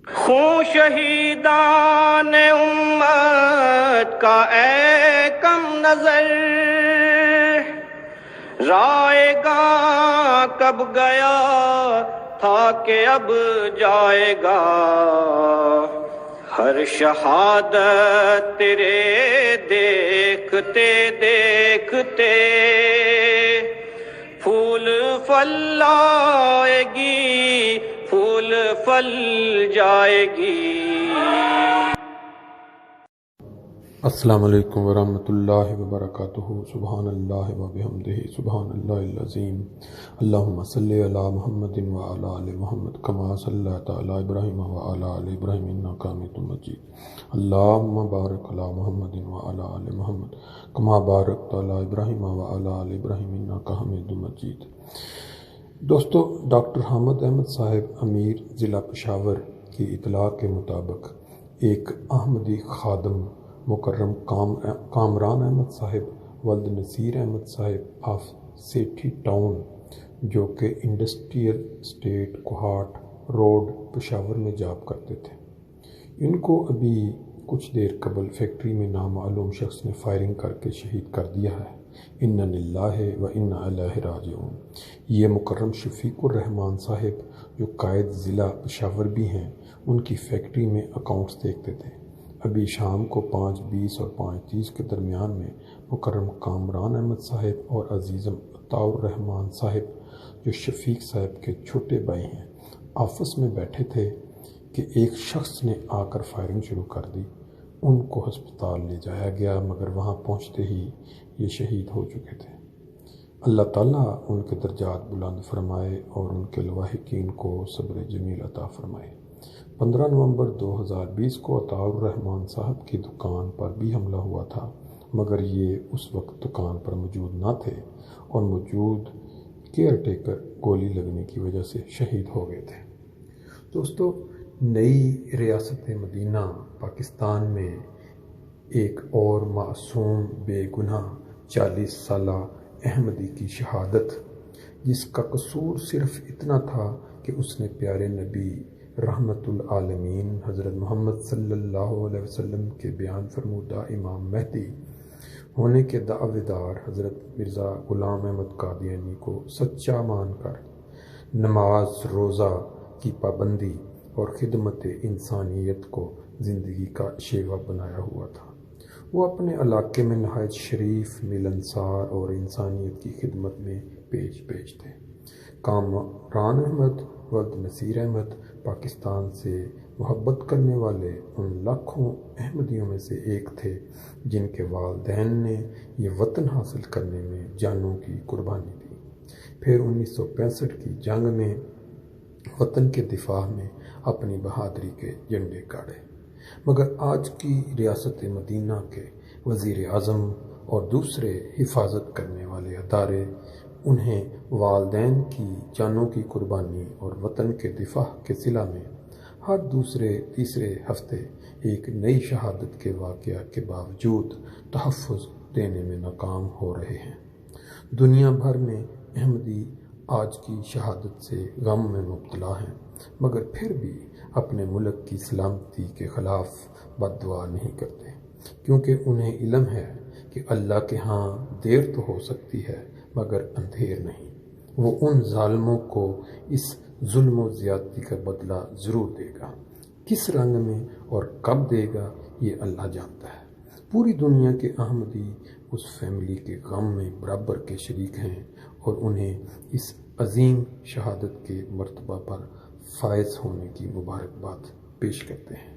خون شہیدان امت کا اے کم نظر، رائے گاں کب گیا تھا کہ اب جائے گا، ہر شہادت تیرے دیکھتے دیکھتے پھول پھل آئے گی، پھول پھل جائے گی۔ السلام علیکم ورحمۃ اللہ وبرکاتہ۔ سبحان اللہ وبحمدہ، سبحان اللہ العظیم۔ اللہم صلی علی محمد وعلی آل محمد کما صلیت علی ابراہیم وعلی آل ابراہیم انک حمید مجید۔ اللہم بارک علی محمد وعلی آل محمد کما بارکت علی ابراہیم وعلی آل ابراہیم انک حمید مجید۔ دوستو، ڈاکٹر حامد احمد صاحب امیر ضلع پشاور کی اطلاع کے مطابق ایک احمدی خادم مکرم کامران احمد صاحب ولد نصیر احمد صاحب آف سیٹھی ٹاؤن، جو کہ industrial estate Kohat road Peshawar میں جاب کرتے تھے، ان کو ابھی کچھ دیر قبل فیکٹری میں نامعلوم شخص نے فائرنگ کر کے شہید کر دیا ہے۔ انا للہ و انا الیہ راجعون۔ یہ مکرم شفیق الرحمان صاحب، جو قائد ضلع پشاور بھی ہیں، ان کی فیکٹری میں اکاؤنٹس دیکھتے تھے۔ ابھی شام کو 5:20 اور 5:30 کے درمیان میں مکرم کامران احمد صاحب اور عزیزم عطاء الرحمان صاحب، جو شفیق صاحب کے چھوٹے بھائی ہیں، آفس میں بیٹھے تھے کہ ایک شخص نے آ کر فائرنگ شروع کر دی۔ ان کو ہسپتال لے جایا گیا، مگر وہاں پہنچتے ہی یہ شہید ہو چکے تھے۔ اللہ تعالیٰ ان کے درجات بلند فرمائے اور ان کے لواحقین کو صبر جمیل عطا فرمائے۔ 15 نومبر 2020 کو عطاء الرحمان صاحب کی دکان پر بھی حملہ ہوا تھا، مگر یہ اس وقت دکان پر موجود نہ تھے اور موجود کیئر ٹیکر گولی لگنے کی وجہ سے شہید ہو گئے تھے۔ دوستو، نئی ریاست مدینہ پاکستان میں ایک اور معصوم بے گناہ 40 سالہ احمدی کی شہادت، جس کا قصور صرف اتنا تھا کہ اس نے پیارے نبی رحمت العالمین حضرت محمد صلی اللہ علیہ وسلم کے بیان فرمودہ امام مہدی ہونے کے دعوے دار حضرت مرزا غلام احمد قادیانی کو سچا مان کر نماز روزہ کی پابندی اور خدمت انسانیت کو زندگی کا شیوا بنایا ہوا تھا۔ وہ اپنے علاقے میں نہایت شریف، ملنسار اور انسانیت کی خدمت میں پیش تھے۔ کامران احمد ولد نصیر احمد پاکستان سے محبت کرنے والے ان لاکھوں احمدیوں میں سے ایک تھے جن کے والدین نے یہ وطن حاصل کرنے میں جانوں کی قربانی دی۔ پھر 1965 کی جنگ میں وطن کے دفاع میں اپنی بہادری کے جھنڈے گاڑے، مگر آج کی ریاست مدینہ کے وزیر اعظم اور دوسرے حفاظت کرنے والے ادارے انہیں والدین کی جانوں کی قربانی اور وطن کے دفاع کے صلہ میں ہر دوسرے تیسرے ہفتے ایک نئی شہادت کے واقعہ کے باوجود تحفظ دینے میں ناکام ہو رہے ہیں۔ دنیا بھر میں احمدی آج کی شہادت سے غم میں مبتلا ہیں، مگر پھر بھی اپنے ملک کی سلامتی کے خلاف بد دعا نہیں کرتے، کیونکہ انہیں علم ہے کہ اللہ کے ہاں دیر تو ہو سکتی ہے مگر اندھیر نہیں۔ وہ ان ظالموں کو اس ظلم و زیادتی کا بدلہ ضرور دے گا، کس رنگ میں اور کب دے گا یہ اللہ جانتا ہے۔ پوری دنیا کے احمدی اس فیملی کے غم میں برابر کے شریک ہیں اور انہیں اس عظیم شہادت کے مرتبہ پر فائز ہونے کی مبارکباد پیش کرتے ہیں۔